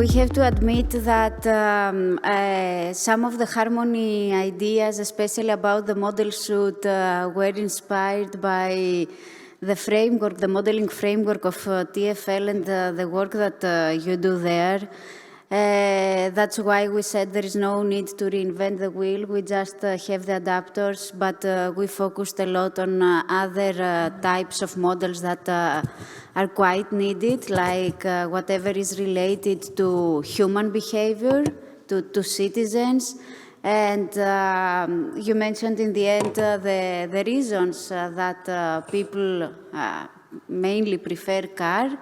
we have to admit that some of the harmony ideas, especially about the model suit, were inspired by the framework, the modeling framework of TFL and the work that you do there. That's why we said there is no need to reinvent the wheel. We just have the adapters, but we focused a lot on other types of models that are quite needed, like whatever is related to human behavior, to citizens. And you mentioned in the end the reasons that people mainly prefer car.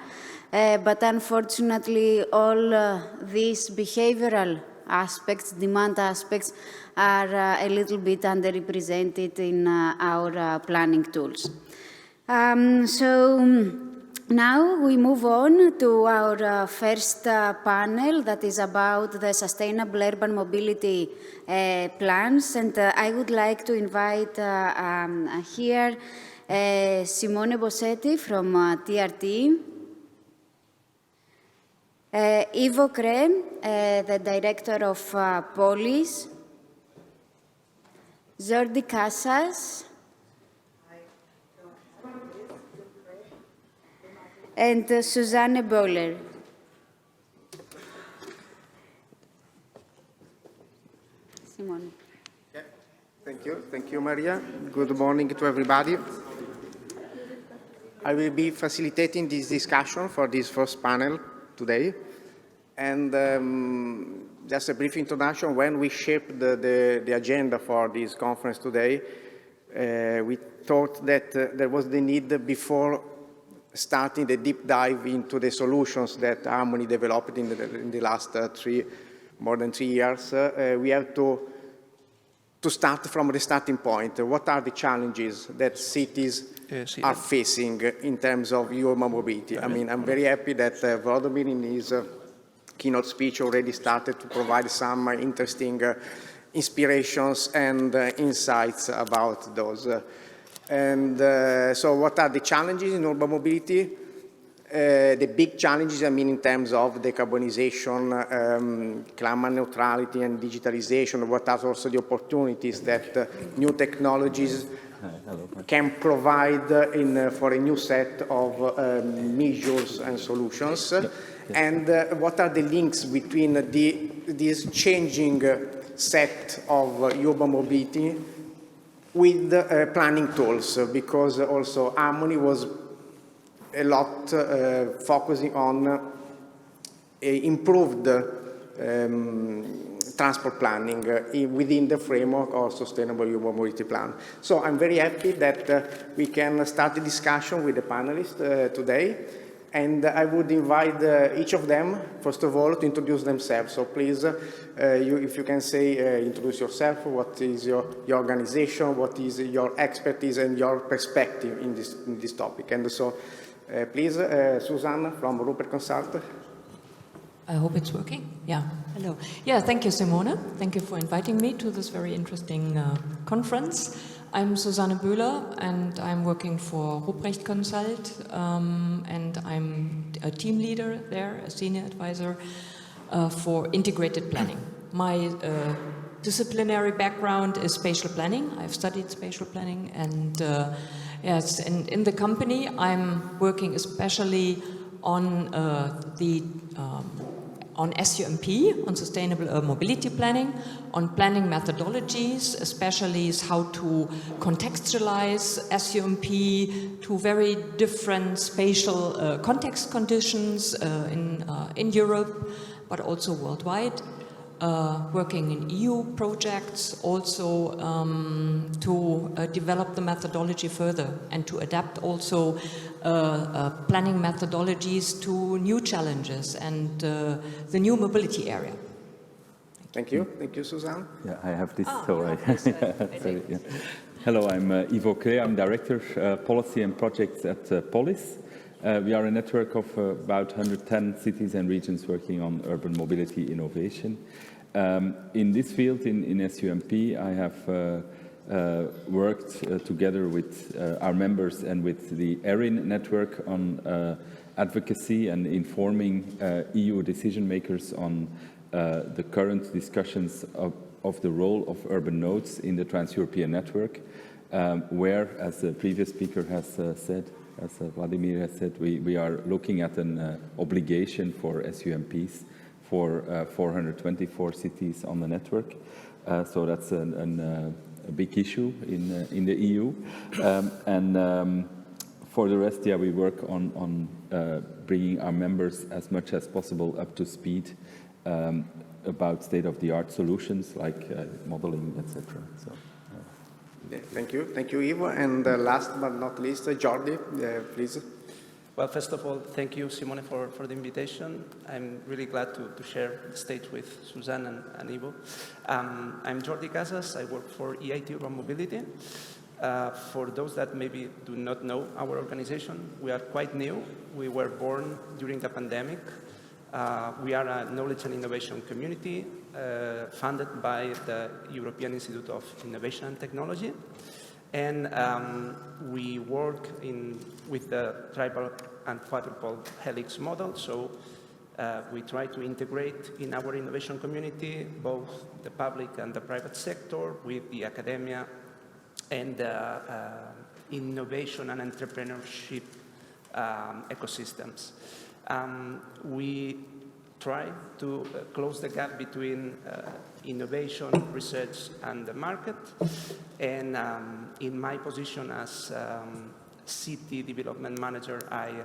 But unfortunately, all these behavioral aspects, demand aspects, are a little bit underrepresented in our planning tools. So now we move on to our first panel that is about the sustainable urban mobility plans. And I would like to invite here Simone Bosetti from TRT, Ivo Cré, the director of Polis, Jordi Casas, and Susanne Böhler. Simone. Yeah. Thank you, Maria. Good morning to everybody. I will be facilitating this discussion for this first panel today. And just a brief introduction. When we shaped the agenda for this conference today, we thought that there was the need, before starting the deep dive into the solutions that Harmony developed in the last more than 3 years, we have to start from the starting point. What are the challenges that cities are facing in terms of urban mobility? I mean, I'm very happy that Vladimir in his keynote speech already started to provide some interesting inspirations and insights about those. So what are the challenges in urban mobility? The big challenges, I mean, in terms of decarbonization, climate neutrality and digitalization. What are also the opportunities that new technologies can provide for a new set of measures and solutions? And what are the links between this changing set of urban mobility with planning tools? Because also Harmony was a lot focusing on improved transport planning within the framework of Sustainable Urban Mobility Plan. So I'm very happy that we can start the discussion with the panelists today. And I would invite each of them, first of all, to introduce themselves. So please, if you can say, introduce yourself, what is your organization, what is your expertise and your perspective in this topic. And so, please, Susanne from Rupprecht Consult. I hope it's working. Yeah, hello. Yeah, thank you, Simone. Thank you for inviting me to this very interesting conference. I'm Susanne Böhler, and I'm working for Rupprecht Consult, and I'm a team leader there, a senior advisor for integrated planning. My disciplinary background is spatial planning. I've studied spatial planning, and yes, and in the company I'm working especially on on SUMP, on sustainable mobility planning, on planning methodologies, especially how to contextualize SUMP to very different spatial context conditions in Europe, but also worldwide. Working in EU projects also to develop the methodology further and to adapt also planning methodologies to new challenges and the new mobility area. Thank you, Susanne. Yeah, I have this. Sorry, yeah. Hello, I'm Ivo Cré. I'm Director Policy and Projects at Polis. We are a network of about 110 cities and regions working on urban mobility innovation. In this field, in SUMP, I have worked together with our members and with the ERIN network on advocacy and informing EU decision makers on the current discussions of the role of urban nodes in the Trans-European network, where, as the previous speaker has said, as Vladimir has said, we are looking at an obligation for SUMPs for 424 cities on the network. So that's a big issue in the EU. For the rest, yeah, we work on bringing our members as much as possible up to speed about state-of-the-art solutions like modeling, etc. So. Thank you, Ivo. And last but not least, Jordi, please. Well, first of all, thank you, Simone, for the invitation. I'm really glad to share the stage with Susanne and Ivo. I'm Jordi Casas. I work for EIT Urban Mobility. For those that maybe do not know our organization, we are quite new. We were born during the pandemic. We are a knowledge and innovation community funded by the European Institute of Innovation and Technology. And we work with the triple and quadruple helix model. So we try to integrate in our innovation community both the public and the private sector with the academia and innovation and entrepreneurship ecosystems. We try to close the gap between innovation, research, and the market. And in my position as city development manager, I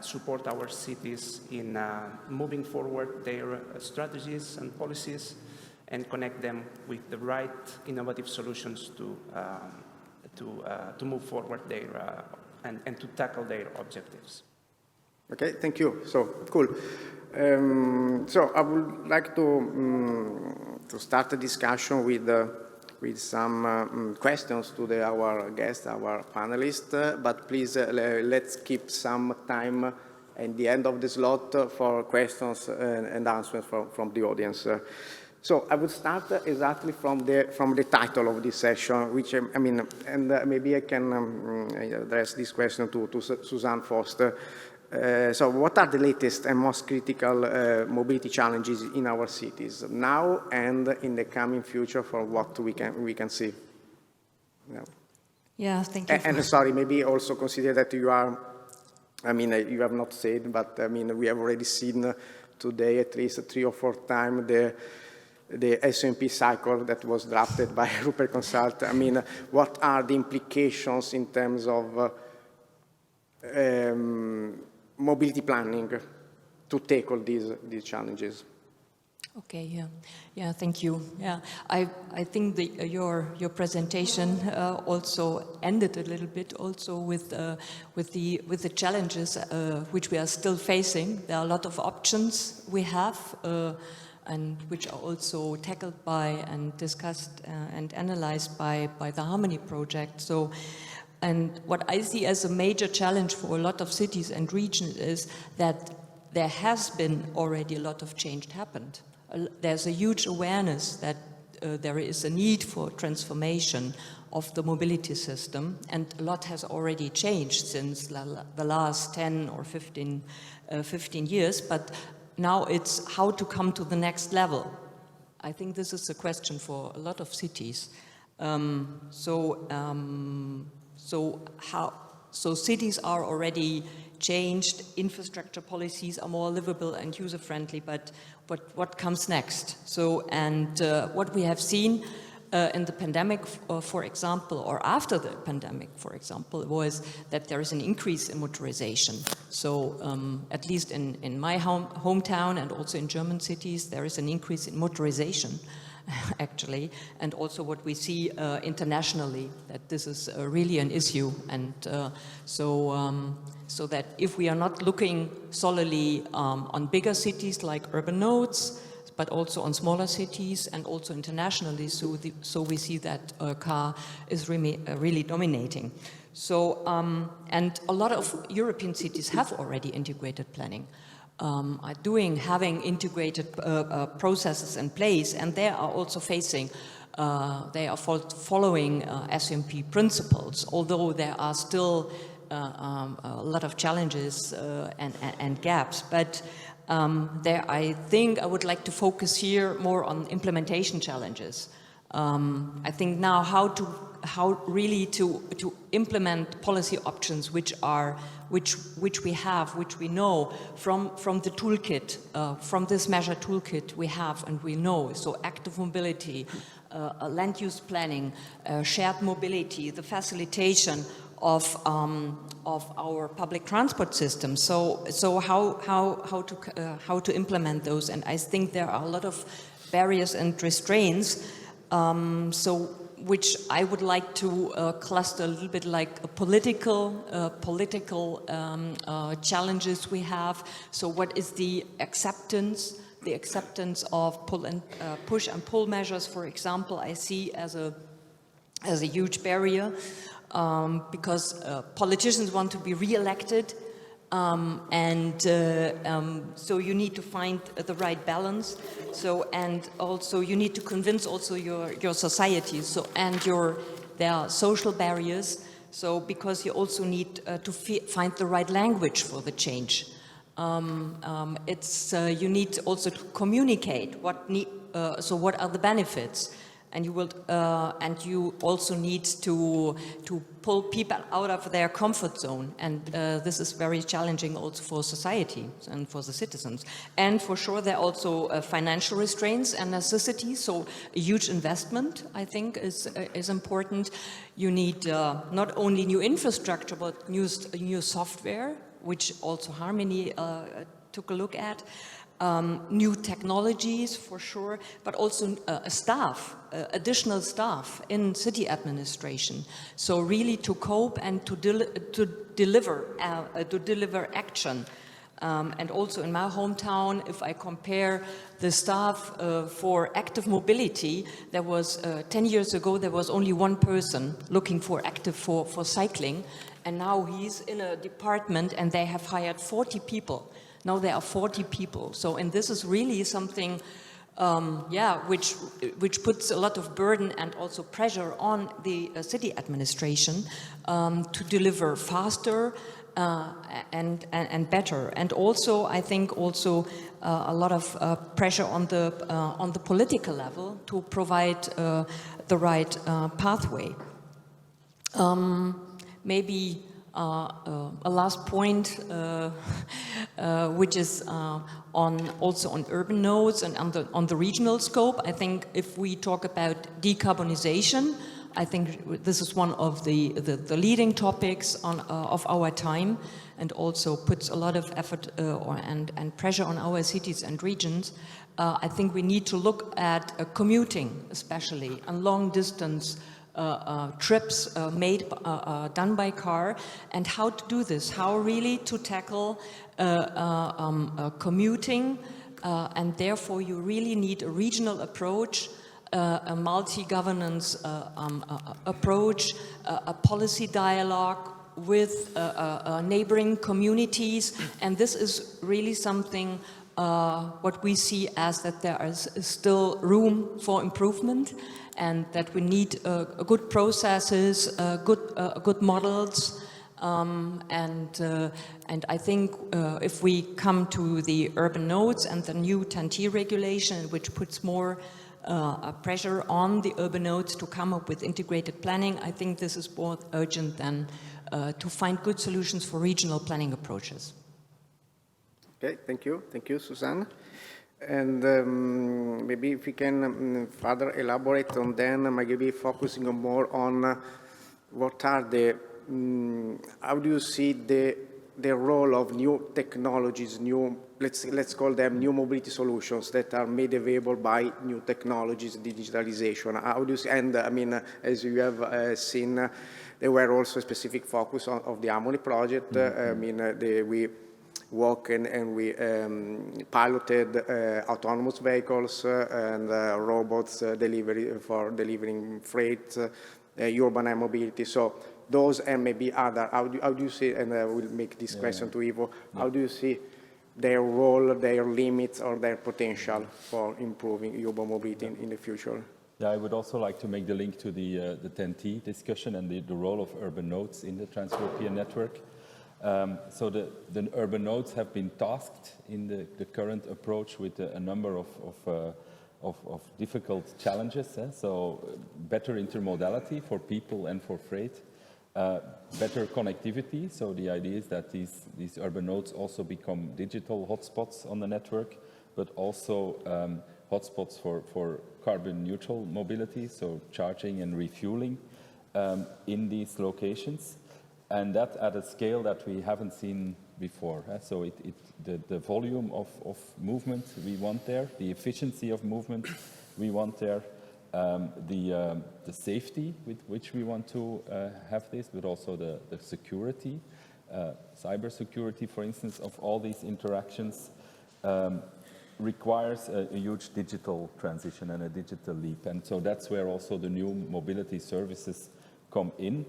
support our cities in moving forward their strategies and policies and connect them with the right innovative solutions to move forward their and to tackle their objectives. Okay, thank you. So cool. So I would like to start the discussion with some questions to our guests, our panelists. But please let's keep some time at the end of the slot for questions and answers from the audience. So I would start exactly from the title of this session, which I mean, and maybe I can address this question to Susanne first. So what are the latest and most critical mobility challenges in our cities now and in the coming future for what we can see? Yeah, yeah, thank you. And sorry, maybe also consider that you are, I mean, you have not said, but I mean, we have already seen today at least 3 or 4 times the SUMP cycle that was drafted by Rupprecht Consult. I mean, what are the implications in terms of mobility planning to tackle these challenges? Okay, yeah, thank you. Yeah, I think your presentation also ended a little bit also with the challenges which we are still facing. There are a lot of options we have and which are also tackled by and discussed and analyzed by the Harmony project. So. And what I see as a major challenge for a lot of cities and regions is that there has been already a lot of change happened. There's a huge awareness that there is a need for transformation of the mobility system, and a lot has already changed since the last 10 or 15 years, but now it's how to come to the next level. I think this is a question for a lot of cities. So cities are already changed, infrastructure policies are more livable and user-friendly, but what comes next? So, and what we have seen in the pandemic, for example, or after the pandemic, for example, was that there is an increase in motorization. So at least in my hometown and also in German cities, there is an increase in motorization. Actually, and also what we see internationally, that this is really an issue, and so that if we are not looking solely on bigger cities like urban nodes, but also on smaller cities and also internationally, so we see that car is really dominating. So and a lot of European cities have already integrated planning. Having integrated processes in place, and they are also facing they are following SUMP principles, although there are still a lot of challenges and gaps. But there, I think I would like to focus here more on implementation challenges. I think now how really to implement policy options which we know from the toolkit, from this measure toolkit we have and we know. So active mobility, land use planning, shared mobility, the facilitation of our public transport system. So how to implement those? And I think there are a lot of barriers and restraints. Which I would like to cluster a little bit like a political challenges we have. So what is the acceptance of push and pull measures, for example, I see as a huge barrier, because politicians want to be re-elected, so you need to find the right balance. So, and also you need to convince also your society. So, and there are social barriers. So, because you also need to find the right language for the change. You need also to communicate what are the benefits. And you also need to pull people out of their comfort zone, and this is very challenging also for society and for the citizens. And for sure, there are also financial restraints and necessities. So a huge investment, I think, is important. You need not only new infrastructure but new software, which also Harmony took a look at. New technologies for sure, but also additional staff in city administration. So really to cope and to deliver action. And also in my hometown, if I compare the staff for active mobility, there was 10 years ago there was only one person looking for active for cycling, and now he's in a department and they have hired 40 people. Now there are 40 people. So, and this is really something, which puts a lot of burden and also pressure on the city administration to deliver faster and better. And also, I think also a lot of pressure on the political level to provide the right pathway. Maybe a last point, which is also on urban nodes and on the regional scope. I think if we talk about decarbonization, I think this is one of the leading topics of our time, and also puts a lot of effort and pressure on our cities and regions. I think we need to look at commuting, especially, and long distance trips done by car, and how to do this, how really to tackle commuting, and therefore you really need a regional approach, a multi-governance approach, a policy dialogue with neighboring communities, and this is really something what we see as that there is still room for improvement, and that we need good processes, good models, and I think if we come to the urban nodes and the new TRT regulation, which puts more pressure on the urban nodes to come up with integrated planning, I think this is more urgent than to find good solutions for regional planning approaches. Okay, thank you, Susanne. And maybe if we can further elaborate on then, maybe focusing more on what are the, how do you see the role of new technologies, let's call them new mobility solutions that are made available by new technologies, digitalization. How do you see, and I mean, as you have seen, there were also a specific focus of the Harmony project. I mean, we work and we piloted autonomous vehicles and robots for delivering freight, urban air mobility. So those and maybe other, how do you see, and I will make this question to Ivo, how do you see their role, their limits, or their potential for improving urban mobility in the future? Yeah, I would also like to make the link to the 10T discussion and the role of urban nodes in the Trans-European network. So the urban nodes have been tasked in the current approach with a number of difficult challenges. So better intermodality for people and for freight, better connectivity. So the idea is that these urban nodes also become digital hotspots on the network, but also hotspots for carbon neutral mobility, so charging and refueling in these locations. And that at a scale that we haven't seen before. So the volume of movement we want there, the efficiency of movement we want there, the safety with which we want to have this, but also the security, cyber security, for instance, of all these interactions requires a huge digital transition and a digital leap. And so that's where also the new mobility services come in,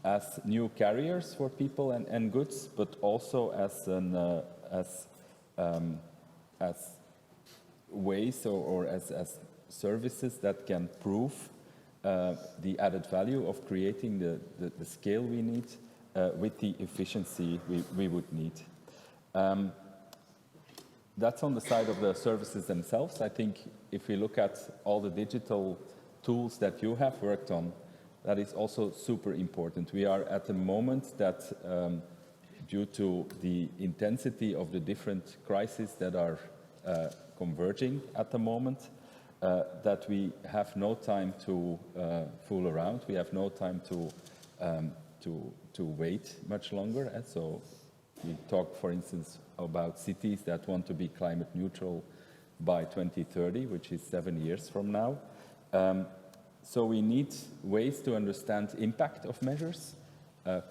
as new carriers for people and goods, but also as ways or as services that can prove the added value of creating the scale we need with the efficiency we would need. That's on the side of the services themselves. I think if we look at all the digital tools that you have worked on, that is also super important. We are at a moment that, due to the intensity of the different crises that are converging at the moment, that we have no time to fool around. We have no time to wait much longer. And so we talk, for instance, about cities that want to be climate neutral by 2030, which is 7 years from now. So we need ways to understand impact of measures,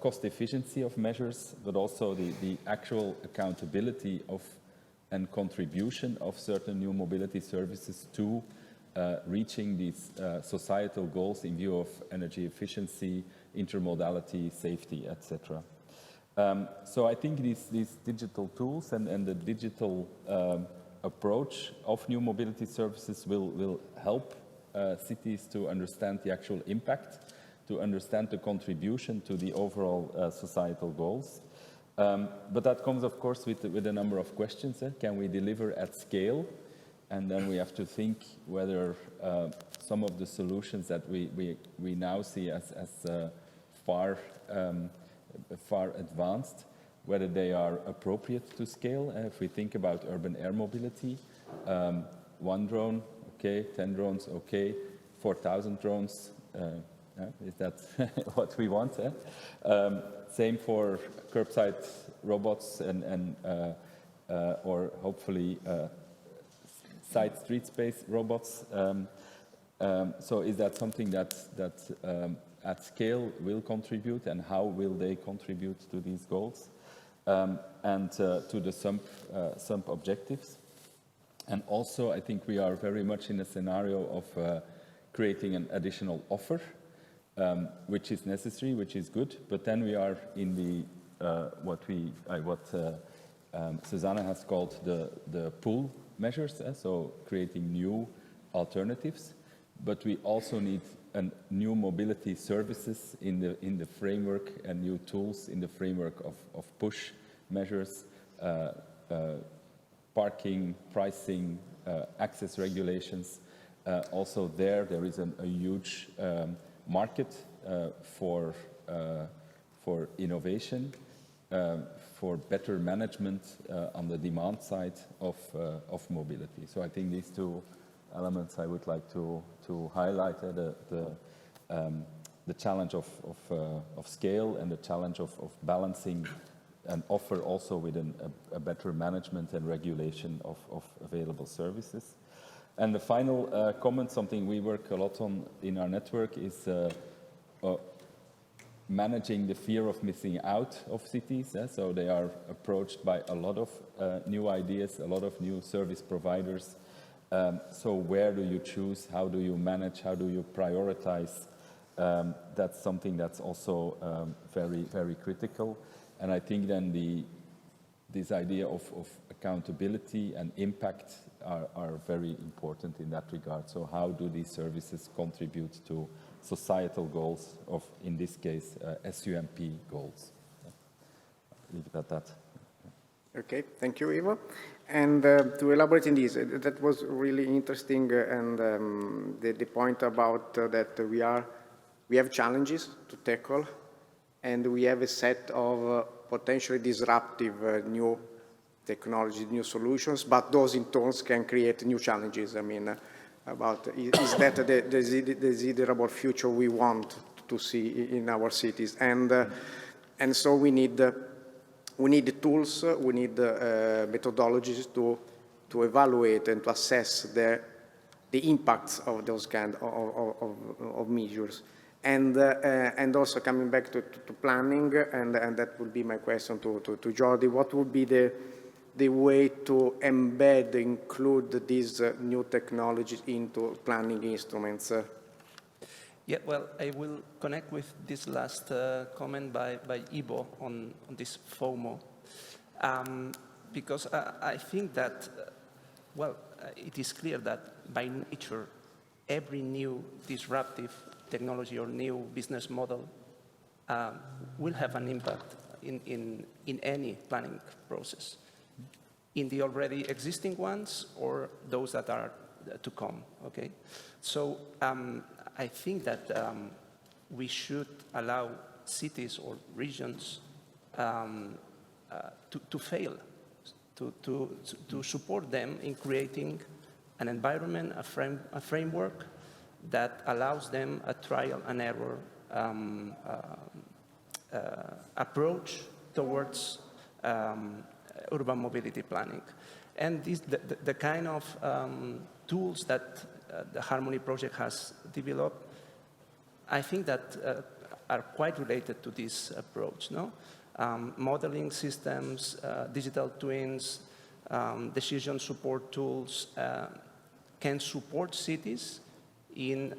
cost efficiency of measures, but also the actual accountability of and contribution of certain new mobility services to reaching these societal goals in view of energy efficiency, intermodality, safety, etc. So I think these digital tools and the digital approach of new mobility services will help cities to understand the actual impact, to understand the contribution to the overall societal goals. But that comes, of course, with a number of questions. Can we deliver at scale? And then we have to think whether some of the solutions that we now see as far advanced, whether they are appropriate to scale. If we think about urban air mobility, 1 drone, okay, 10 drones, okay, 4,000 drones, is that what we want? Same for curbside robots and or hopefully side street space robots. So is that something that at scale will contribute, and how will they contribute to these goals and to the SUMP objectives? And also, I think we are very much in a scenario of creating an additional offer, which is necessary, which is good. But then we are in the what Susanne has called the pull measures, so creating new alternatives. But we also need new mobility services in the framework, and new tools in the framework of push measures, parking, pricing, access regulations. Also there is a huge market for innovation, for better management on the demand side of mobility. So I think these two elements I would like to highlight, the challenge of scale, and the challenge of balancing an offer also with a better management and regulation of available services. And the final comment, something we work a lot on in our network, is managing the fear of missing out of cities. So they are approached by a lot of new ideas, a lot of new service providers. So where do you choose? How do you manage? How do you prioritize? That's something that's also very, very critical. And I think then this idea of accountability and impact are very important in that regard. So how do these services contribute to societal goals of, in this case, SUMP goals? Leave it at that. Okay, thank you, Ivo. And to elaborate in this, that was really interesting, and the point about that we have challenges to tackle, and we have a set of potentially disruptive new technologies, new solutions, but those in turn can create new challenges. I mean, is that the desirable future we want to see in our cities? And so we need tools, we need methodologies to evaluate and to assess the impacts of those kind of measures. And also coming back to planning, and that would be my question to Jordi, what would be the way to embed, include these new technologies into planning instruments? Yeah, well, I will connect with this last comment by Ivo on this FOMO, because I think that, it is clear that by nature, every new disruptive technology or new business model will have an impact in any planning process, in the already existing ones or those that are to come, okay? So I think that we should allow cities or regions to fail, to support them in creating an environment, a framework that allows them a trial and error approach towards urban mobility planning. And the kind of tools that the Harmony project has developed, I think that are quite related to this approach, no? Modeling systems, digital twins, decision support tools can support cities in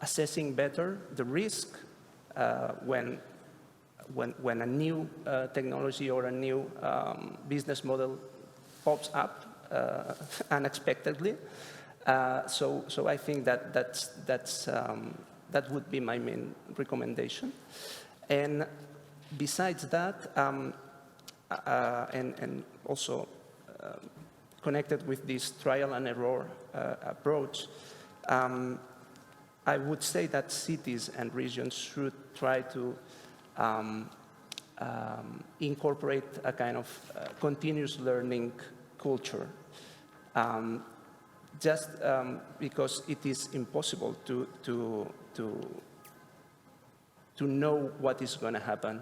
assessing better the risk when a new technology or a new business model pops up unexpectedly. So I think that would be my main recommendation. And besides that, and also connected with this trial and error approach, I would say that cities and regions should try to incorporate a kind of continuous learning culture, just because it is impossible to know what is going to happen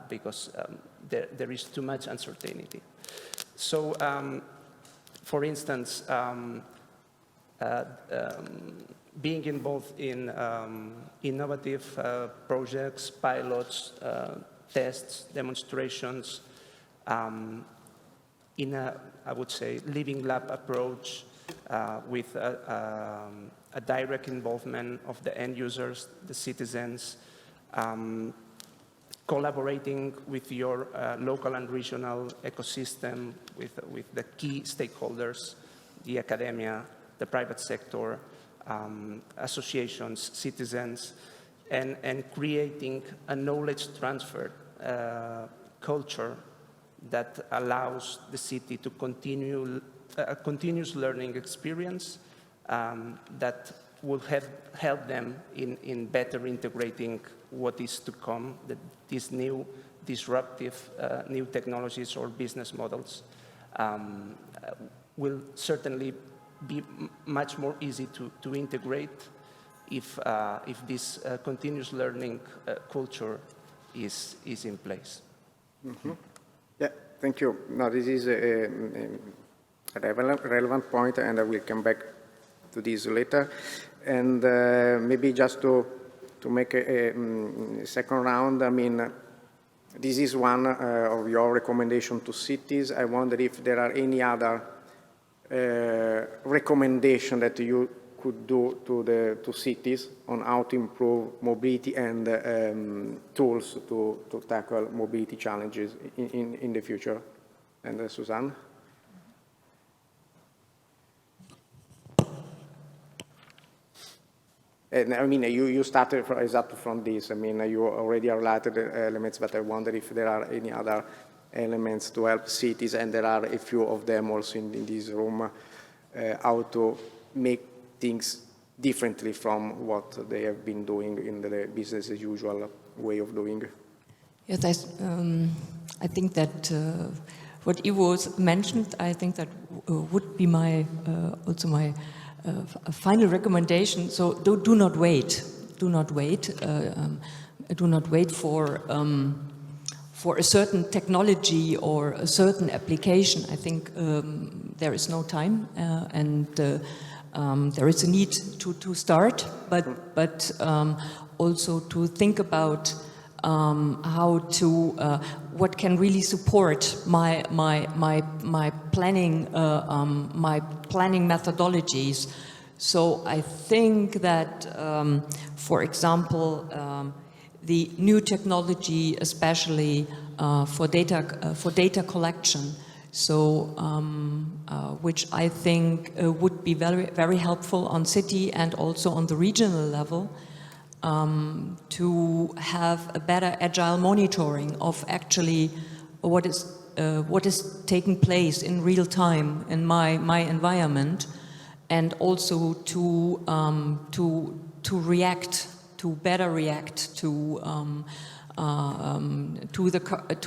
because there is too much uncertainty. So, for instance, being involved in innovative projects, pilots, tests, demonstrations, in a, I would say, living lab approach with a direct involvement of the end users, the citizens, collaborating with your local and regional ecosystem, with the key stakeholders, the academia, the private sector, associations, citizens, and creating a knowledge transfer culture that allows the city to continue a continuous learning experience that will help them in better integrating what is to come, these new disruptive new technologies or business models will certainly be much more easy to integrate if this continuous learning culture is in place. Mm-hmm. Yeah, thank you. Now, this is a relevant point, and I will come back to this later. And maybe just to make a second round, I mean, this is one of your recommendations to cities. I wonder if there are any other recommendation that you could do to cities on how to improve mobility and tools to tackle mobility challenges in the future. And Susanne? And I mean, you started exactly from this. I mean, you already highlighted the elements, but I wonder if there are any other elements to help cities, and there are a few of them also in this room, how to make things differently from what they have been doing in the business as usual way of doing. Yes, I think that what Ivo mentioned, I think that would be my also my final recommendation. So do not wait. Do not wait. Do not wait for a certain technology or a certain application. I think there is no time, and there is a need to start, but also to think about how to what can really support my planning methodologies. So I think that, for example, the new technology, especially for data collection, so which I think would be very helpful on city and also on the regional level. To have a better agile monitoring of actually what is taking place in real time in my environment, and also to better react to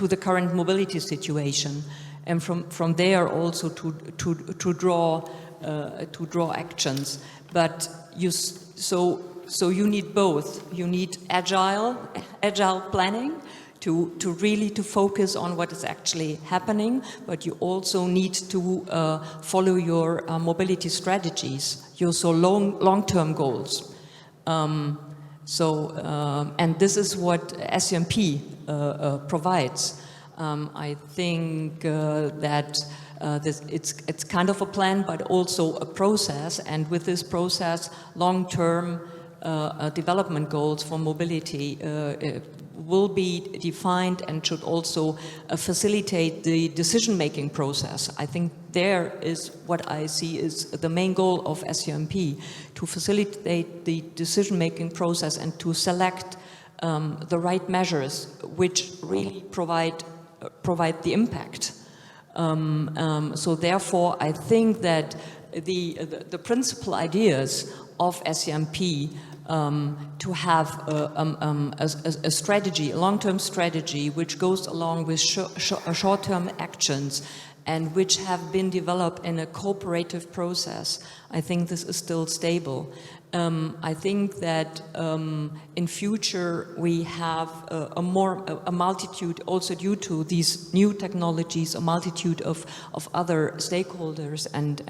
the current mobility situation, and from there also to draw actions. But so you need both. You need agile planning to really focus on what is actually happening, but you also need to follow your mobility strategies, your long-term goals. And this is what SUMP provides. I think that it's kind of a plan, but also a process, and with this process, long-term development goals for mobility will be defined and should also facilitate the decision-making process. I think there is what I see is the main goal of SUMP, to facilitate the decision-making process and to select the right measures which really provide the impact. So therefore, I think that the principal ideas of SUMP to have a strategy, a long-term strategy, which goes along with short-term actions and which have been developed in a cooperative process. I think this is still stable. I think that in future we have a multitude, also due to these new technologies, a multitude of other stakeholders and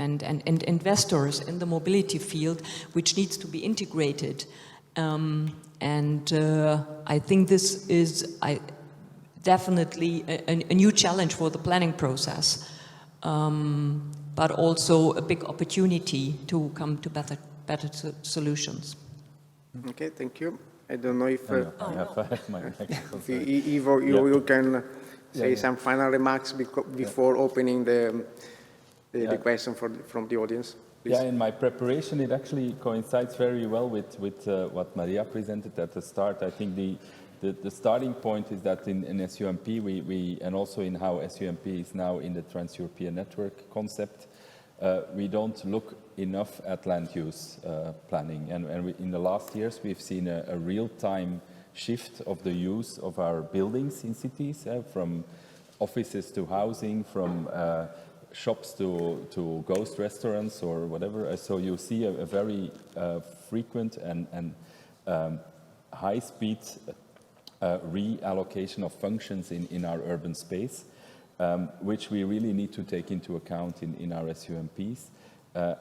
investors in the mobility field, which needs to be integrated. I think this is definitely a new challenge for the planning process, but also a big opportunity to come to better solutions. Okay, thank you. I don't know if Ivo, you can say some final remarks before opening the question from the audience. Please. Yeah, in my preparation, it actually coincides very well with what Maria presented at the start. I think the starting point is that in SUMP, we and also in how SUMP is now in the Trans-European Network concept, we don't look enough at land use planning. And in the last years, we've seen a real-time shift of the use of our buildings in cities, from offices to housing, from shops to ghost restaurants or whatever. So you see a very frequent and high-speed reallocation of functions in our urban space, which we really need to take into account in our SUMPs.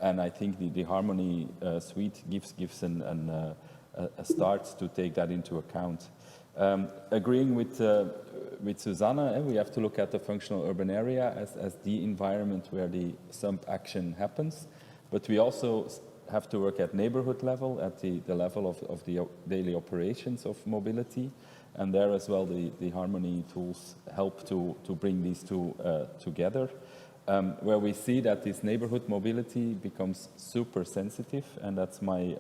And I think the Harmony suite gives a start to take that into account. Agreeing with Susanne, we have to look at the functional urban area as the environment where the SUMP action happens, but we also have to work at neighborhood level, at the level of the daily operations of mobility, and there as well the Harmony tools help to bring these two together, where we see that this neighborhood mobility becomes super sensitive, and that's my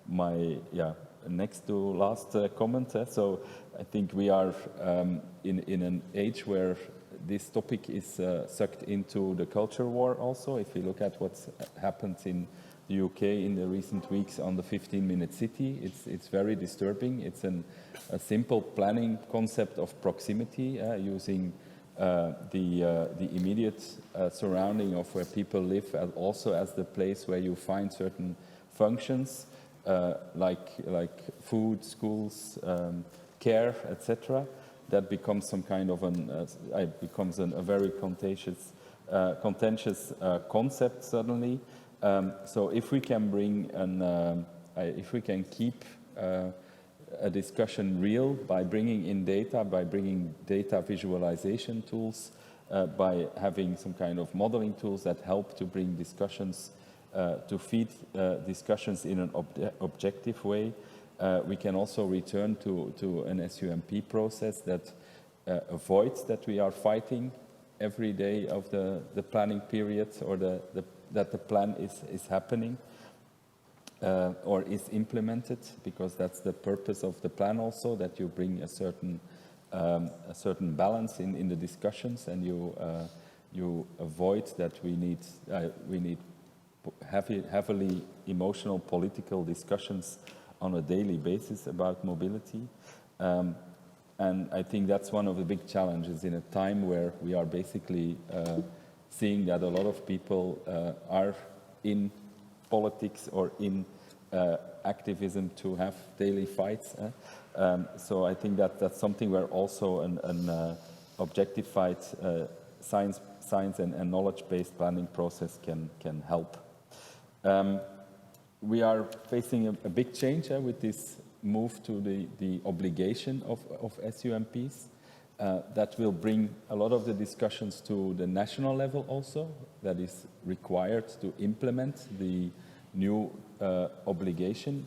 my next to last comment. So I think we are in an age where this topic is sucked into the culture war also. If you look at what's happened in the UK in the recent weeks on the 15-minute city, it's very disturbing. It's a simple planning concept of proximity, using the immediate surrounding of where people live, and also as the place where you find certain functions like food, schools, care, etc. That becomes some kind of becomes a very contentious concept suddenly. So if we can bring if we can keep a discussion real by bringing in data, by bringing data visualization tools, by having some kind of modeling tools that help to bring discussions, to feed discussions in an objective way, we can also return to an SUMP process that avoids that we are fighting every day of the planning period, or that the plan is happening or is implemented, because that's the purpose of the plan also, that you bring a certain balance in the discussions, and you avoid that we need heavily emotional political discussions on a daily basis about mobility. And I think that's one of the big challenges in a time where we are basically seeing that a lot of people are in politics or in activism to have daily fights. So I think that's something where also an objectified science and knowledge-based planning process can help. We are facing a big change with this move to the obligation of SUMPs. That will bring a lot of the discussions to the national level also, that is required to implement the new obligation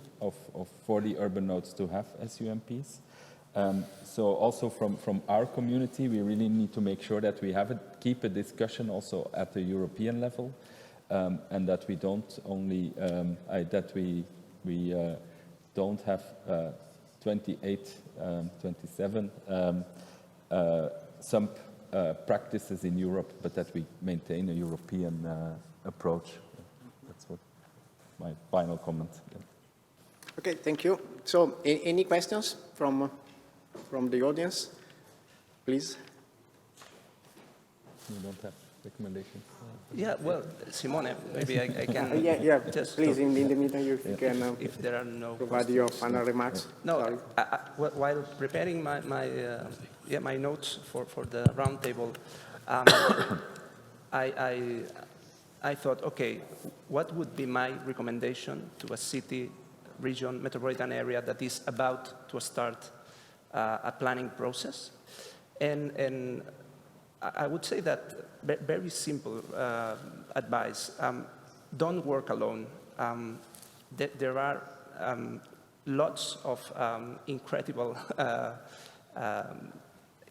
for the urban nodes to have SUMPs. So also from our community, we really need to make sure that we keep a discussion also at the European level, and that we don't only that we don't have 28, 27 SUMP practices in Europe, but that we maintain a European approach. That's what my final comment. Okay, thank you. So, any questions from the audience, please? You don't have recommendations? Yeah, well, Simone, maybe I can. Yeah, just please. In the meantime, you can if there are no provide your final remarks. No, while preparing my notes for the roundtable, I thought, okay, what would be my recommendation to a city, region, metropolitan area that is about to start a planning process? And I would say that very simple advice: don't work alone. There are lots of incredible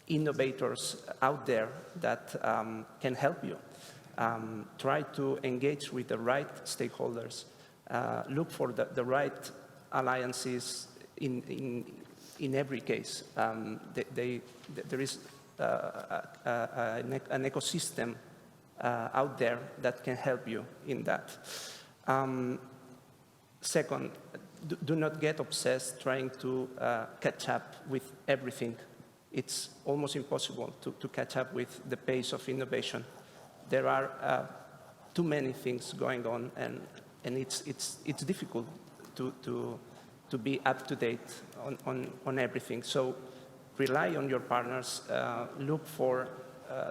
innovators out there that can help you. Try to engage with the right stakeholders. Look for the right alliances in every case. There is an ecosystem out there that can help you in that. Second, do not get obsessed trying to catch up with everything. It's almost impossible to catch up with the pace of innovation. There are too many things going on, and it's difficult to be up to date on everything. So rely on your partners. Look for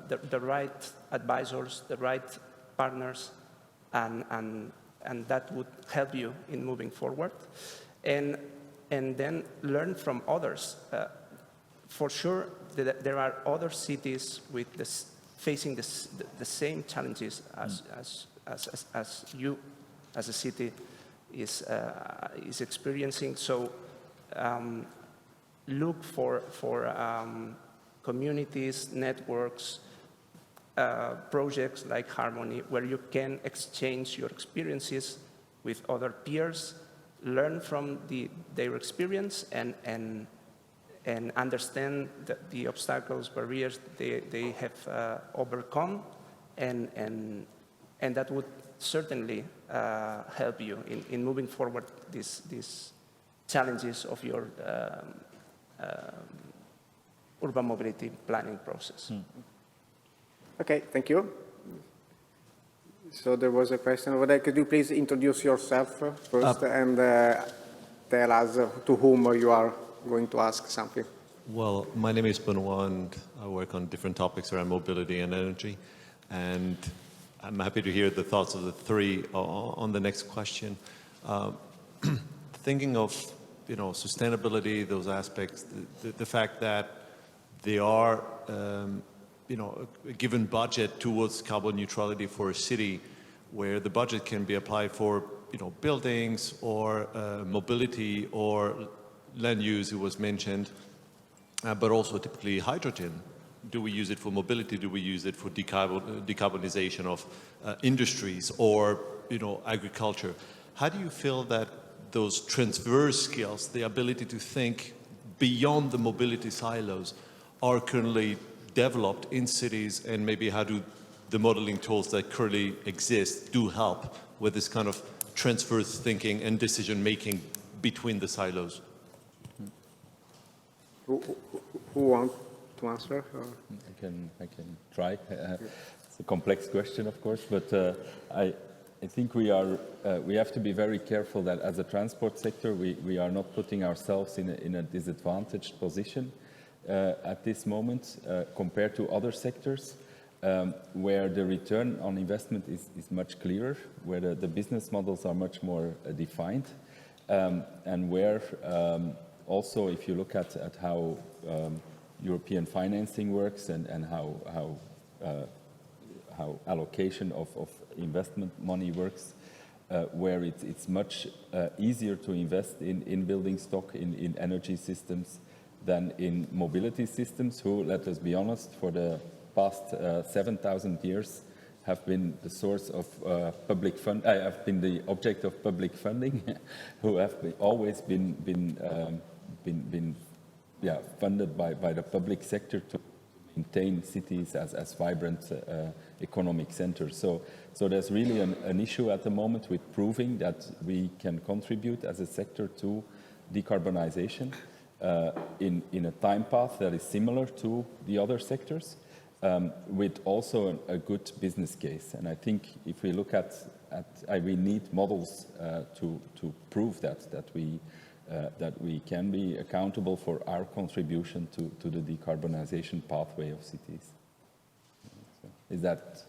the right advisors, the right partners, and that would help you in moving forward. And then learn from others. For sure, there are other cities with facing the same challenges as you, as a city, is experiencing. So look for communities, networks, projects like Harmony, where you can exchange your experiences with other peers learn from their experience and understand the obstacles, barriers they have overcome, and that would certainly help you in moving forward these challenges of your urban mobility planning process. Okay, thank you. So there was a question over there. Could you please introduce yourself first and tell us to whom you are going to ask something? Well, my name is Benoit, and I work on different topics around mobility and energy. And I'm happy to hear the thoughts of the three on the next question. Thinking of, sustainability, those aspects, the fact that there are, a given budget towards carbon neutrality for a city, where the budget can be applied for, buildings or mobility or land use, it was mentioned, but also typically hydrogen. Do we use it for mobility? Do we use it for decarbonization of industries or, agriculture? How do you feel that those transverse skills, the ability to think beyond the mobility silos, are currently developed in cities, and maybe how do the modeling tools that currently exist do help with this kind of transverse thinking and decision making between the silos? Who wants to answer? I can try. It's a complex question, of course, but I think we have to be very careful that as a transport sector we are not putting ourselves in a disadvantaged position at this moment compared to other sectors where the return on investment is much clearer, where the business models are much more defined, and where also if you look at how European financing works and how allocation of investment money works, where it's much easier to invest in building stock, in energy systems, than in mobility systems, who, let us be honest, for the past 7,000 years have been the source of public fund. Have been the object of public funding, who have always been funded by the public sector to maintain cities as vibrant economic centers. So there's really an issue at the moment with proving that we can contribute as a sector to decarbonization in a time path that is similar to the other sectors, with also a good business case. And I think if we look at we need models to prove that we can be accountable for our contribution to the decarbonization pathway of cities. So is that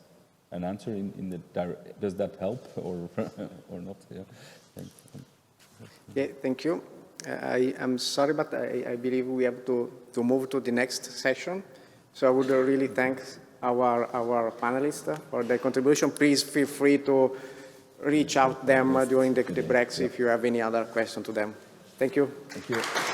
an answer does that help or not? Yeah. Thanks. Yeah, thank you. I'm sorry, but I believe we have to move to the next session. So I would really thank our panelists for their contribution. Please feel free to reach out them during the breaks if you have any other question to them. Thank you. Thank you.